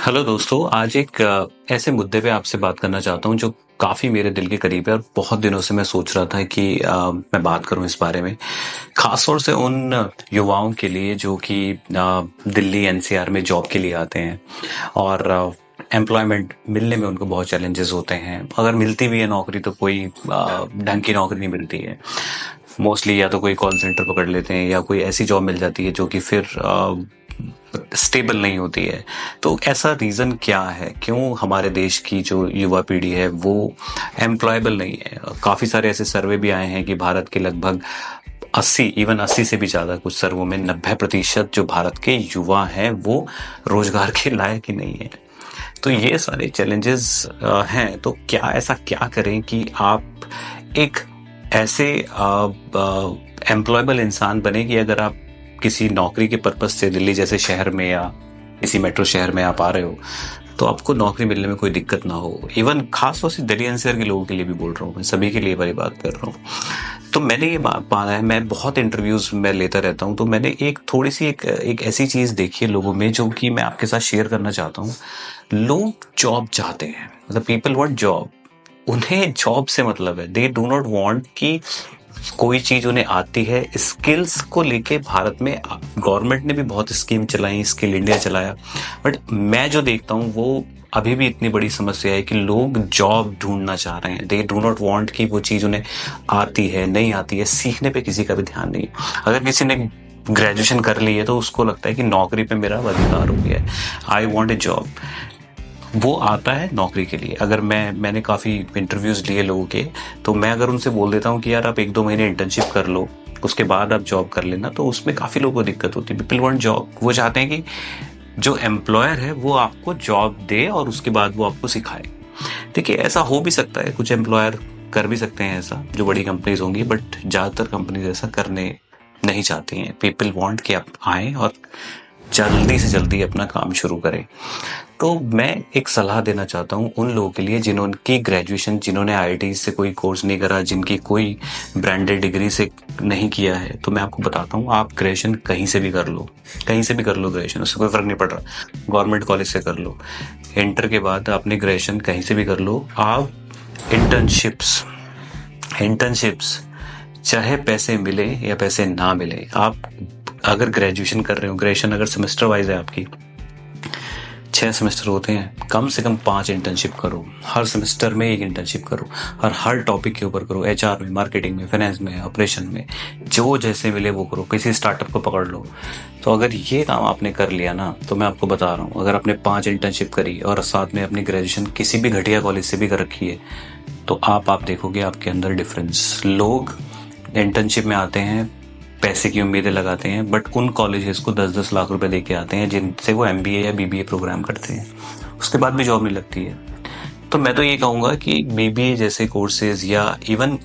Hello दोस्तों, आज एक ऐसे मुद्दे पे आपसे बात करना चाहता हूँ जो काफ़ी मेरे दिल के करीब है और बहुत दिनों से मैं सोच रहा था कि मैं बात करूँ इस बारे में। खास तौर से उन युवाओं के लिए जो कि दिल्ली एनसीआर में जॉब के लिए आते हैं और एम्प्लॉयमेंट मिलने में उनको बहुत चैलेंजेस होते हैं। अगर मिलती भी है नौकरी तो कोई ढंग की नौकरी नहीं मिलती है। मोस्टली या तो कोई कॉल सेंटर पकड़ लेते हैं या कोई ऐसी जॉब मिल जाती है जो कि फिर स्टेबल नहीं होती है। तो ऐसा रीजन क्या है, क्यों हमारे देश की जो युवा पीढ़ी है वो एम्प्लॉयबल नहीं है? काफी सारे ऐसे सर्वे भी आए हैं कि भारत के लगभग 80 से भी ज्यादा कुछ सर्वों में 90% जो भारत के युवा हैं वो रोजगार के लायक ही नहीं है। तो ये सारे चैलेंजेस हैं। तो क्या ऐसा क्या करें कि आप एक ऐसे एम्प्लॉयबल इंसान बने कि अगर आप किसी नौकरी के पर्पज से दिल्ली जैसे शहर में या किसी मेट्रो शहर में आप आ रहे हो तो आपको नौकरी मिलने में कोई दिक्कत ना हो। इवन खास तौर से दिल्ली एनसीआर के लोगों के लिए भी बोल रहा हूँ, मैं सभी के लिए वाली बात कर रहा हूँ। तो मैंने ये पाया है, मैं बहुत इंटरव्यूज में लेता रहता हूँ, तो मैंने एक थोड़ी सी एक ऐसी चीज देखी है लोगों में जो कि मैं आपके साथ शेयर करना चाहता हूँ। लोग जॉब चाहते हैं, मतलब पीपल वांट जॉब। उन्हें जॉब से मतलब है, दे डू नॉट वांट कि कोई चीज उन्हें आती है। स्किल्स को लेके भारत में गवर्नमेंट ने भी बहुत स्कीम चलाई, स्किल इंडिया चलाया, बट मैं जो देखता हूँ वो अभी भी इतनी बड़ी समस्या है कि लोग जॉब ढूंढना चाह रहे हैं। दे डू नॉट वांट कि वो चीज उन्हें आती है नहीं आती है, सीखने पे किसी का भी ध्यान नहीं। अगर किसी ने ग्रेजुएशन कर ली है तो उसको लगता है कि नौकरी पे मेरा अधिकार हो गया है, आई वॉन्ट ए जॉब। वो आता है नौकरी के लिए। अगर मैंने काफ़ी इंटरव्यूज़ लिए लोगों के, तो मैं अगर उनसे बोल देता हूँ कि यार आप 1-2 महीने इंटर्नशिप कर लो, उसके बाद आप जॉब कर लेना, तो उसमें काफ़ी लोगों को दिक्कत होती है। People want job. वो चाहते हैं कि जो एम्प्लॉयर है वो आपको जॉब दे और उसके बाद वो आपको सिखाए। देखिए, ऐसा हो भी सकता है, कुछ एम्प्लॉयर कर भी सकते हैं ऐसा, जो बड़ी कंपनीज होंगी, बट ज़्यादातर कंपनीज ऐसा करने नहीं चाहती हैं। पीपल वांट कि आप आए और जल्दी से जल्दी अपना काम शुरू करें। तो मैं एक सलाह देना चाहता हूँ उन लोगों के लिए जिन्होंने ग्रेजुएशन, जिन्होंने आईआईटी से कोई कोर्स नहीं करा, जिनकी कोई ब्रांडेड डिग्री से नहीं किया है। तो मैं आपको बताता हूँ, आप ग्रेजुएशन कहीं से भी कर लो, कहीं से भी कर लो ग्रेजुएशन, उससे कोई फर्क नहीं पड़ रहा। गवर्नमेंट कॉलेज से कर लो, इंटर के बाद आपने ग्रेजुएशन कहीं से भी कर लो। आप इंटर्नशिप्स इंटर्नशिप्स चाहे पैसे मिले या पैसे ना मिले, आप अगर ग्रेजुएशन कर रहे हो, ग्रेजुएशन अगर सेमेस्टर वाइज है आपकी 6 सेमेस्टर होते हैं, कम से कम 5 इंटर्नशिप करो। हर सेमेस्टर में एक इंटर्नशिप करो और हर टॉपिक के ऊपर करो। एचआर में, मार्केटिंग में, फाइनेंस में, ऑपरेशन में, जो जैसे मिले वो करो। किसी स्टार्टअप को पकड़ लो। तो अगर ये काम आपने कर लिया ना, तो मैं आपको बता रहा हूँ, अगर आपने 5 इंटर्नशिप करी और साथ में अपनी ग्रेजुएशन किसी भी घटिया कॉलेज से भी कर रखी है, तो आप देखोगे आपके अंदर डिफरेंस। लोग इंटर्नशिप में आते हैं, पैसे की उम्मीदें लगाते हैं, बट उन कॉलेजेस को 10-10 लाख रुपए दे के आते हैं जिनसे वो एमबीए या बीबीए प्रोग्राम करते हैं, उसके बाद भी जॉब नहीं लगती है। तो मैं तो ये कहूँगा कि बीबीए जैसे कोर्सेज या इवन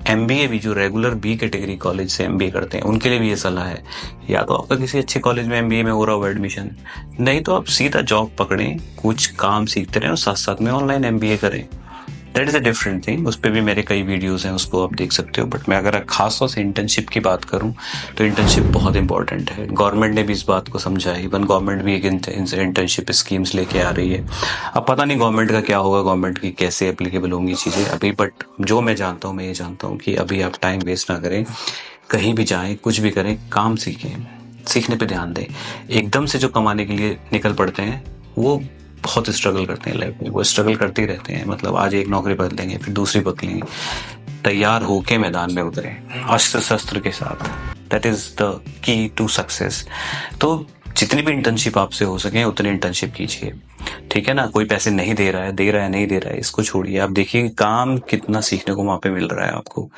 एमबीए भी, जो रेगुलर बी कैटेगरी कॉलेज से एमबीए करते हैं, उनके लिए भी ये सलाह है, या तो आपका किसी अच्छे कॉलेज में एमबीए में हो रहा हो एडमिशन, नहीं तो आप सीधा जॉब पकड़ें, कुछ काम सीखते रहें और साथ साथ में ऑनलाइन एमबीए करें। That is a different thing. उस पर भी मेरे कई वीडियोस हैं, उसको आप देख सकते हो। बट मैं अगर खास तौर से इंटर्नशिप की बात करूं तो इंटर्नशिप बहुत इंपॉर्टेंट है। गवर्नमेंट ने भी इस बात को समझा है। इवन गवर्नमेंट भी एक इंटर्नशिप स्कीम्स लेके आ रही है। अब पता नहीं गवर्नमेंट का क्या होगा, गवर्नमेंट की कैसे एप्लीकेबल होंगी चीज़ें अभी, बट जो मैं जानता हूँ, मैं ये जानता हूँ कि अभी आप टाइम वेस्ट ना करें, कहीं भी जाएं, कुछ भी करें, काम सीखें, सीखने पे ध्यान दें। एकदम से जो कमाने के लिए निकल पड़ते हैं वो बहुत स्ट्रगल करते हैं लाइफ में। वो स्ट्रगल करते ही रहते हैं, मतलब आज एक नौकरी बदलेंगे, फिर दूसरी बदलेंगे। तैयार होके मैदान में उतरे अस्त्र शस्त्र के साथ। That is the key to success. तो जितनी भी इंटर्नशिप आपसे हो सके उतनी इंटर्नशिप कीजिए, ठीक है ना। कोई पैसे नहीं दे रहा है, दे रहा है, नहीं दे रहा है, इसको छोड़िए। आप देखिए काम कितना सीखने को वहां पे मिल रहा है आपको।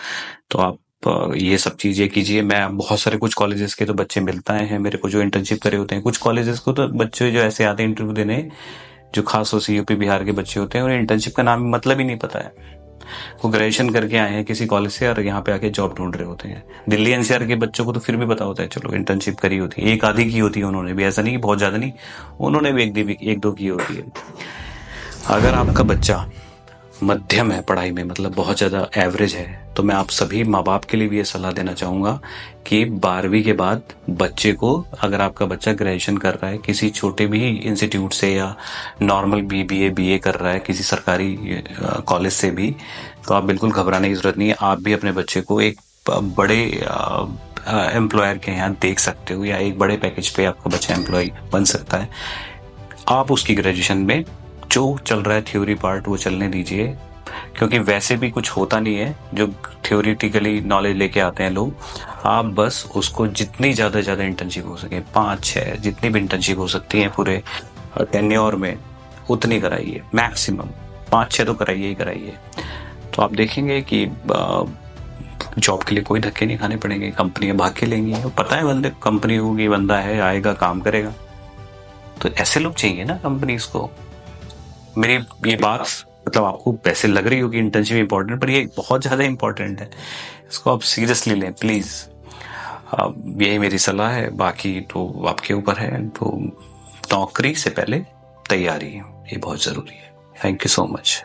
तो आप ये सब चीजें कीजिए। मैं बहुत सारे कुछ कॉलेजेस के तो बच्चे मिलता है मेरे को जो इंटर्नशिप करे होते हैं। कुछ कॉलेजेस को तो बच्चे जो ऐसे आते हैं इंटरव्यू देने, जो खास तौर से यूपी बिहार के बच्चे होते हैं, उन्हें इंटर्नशिप का नाम मतलब ही नहीं पता है। वो ग्रेजुएशन करके आए हैं किसी कॉलेज से और यहाँ पे आके जॉब ढूंढ रहे होते हैं। दिल्ली एनसीआर के बच्चों को तो फिर भी पता होता है, चलो इंटर्नशिप करी होती है, एक आधी की होती है उन्होंने भी, ऐसा नहीं बहुत ज्यादा नहीं, उन्होंने भी एक दो की होती है। अगर आपका बच्चा मध्यम है पढ़ाई में, मतलब बहुत ज़्यादा एवरेज है, तो मैं आप सभी माँ बाप के लिए भी ये सलाह देना चाहूँगा कि 12वीं के बाद बच्चे को, अगर आपका बच्चा ग्रेजुएशन कर रहा है किसी छोटे भी इंस्टीट्यूट से या नॉर्मल बीए कर रहा है किसी सरकारी कॉलेज से भी, तो आप बिल्कुल घबराने की ज़रूरत नहीं है। आप भी अपने बच्चे को एक बड़े एम्प्लॉयर के यहाँ देख सकते हो, या एक बड़े पैकेज पे आपका बच्चा एम्प्लॉय बन सकता है। आप उसकी ग्रेजुएशन में जो चल रहा है थ्योरी पार्ट वो चलने दीजिए, क्योंकि वैसे भी कुछ होता नहीं है जो थ्योरेटिकली नॉलेज लेके आते हैं लोग। आप बस उसको जितनी ज़्यादा इंटर्नशिप हो सके, 5-6 जितनी भी इंटर्नशिप हो सकती है पूरे टेन्योर में, उतनी कराइए, मैक्सिमम 5-6 तो कराइए ही कराइए। तो आप देखेंगे कि जॉब के लिए कोई धक्के नहीं खाने पड़ेंगे, कंपनियां भाग के लेंगी। पता है बंदे कंपनी होगी, बंदा है, आएगा, काम करेगा। तो ऐसे लोग चाहिए ना कंपनीज को। मेरी ये बात मतलब आपको वैसे लग रही होगी इंटर्नशिप इंपॉर्टेंट, पर ये बहुत ज्यादा इंपॉर्टेंट है, इसको आप सीरियसली लें प्लीज। यही मेरी सलाह है, बाकी तो आपके ऊपर है। तो नौकरी से पहले तैयारी, ये बहुत जरूरी है। Thank you so much.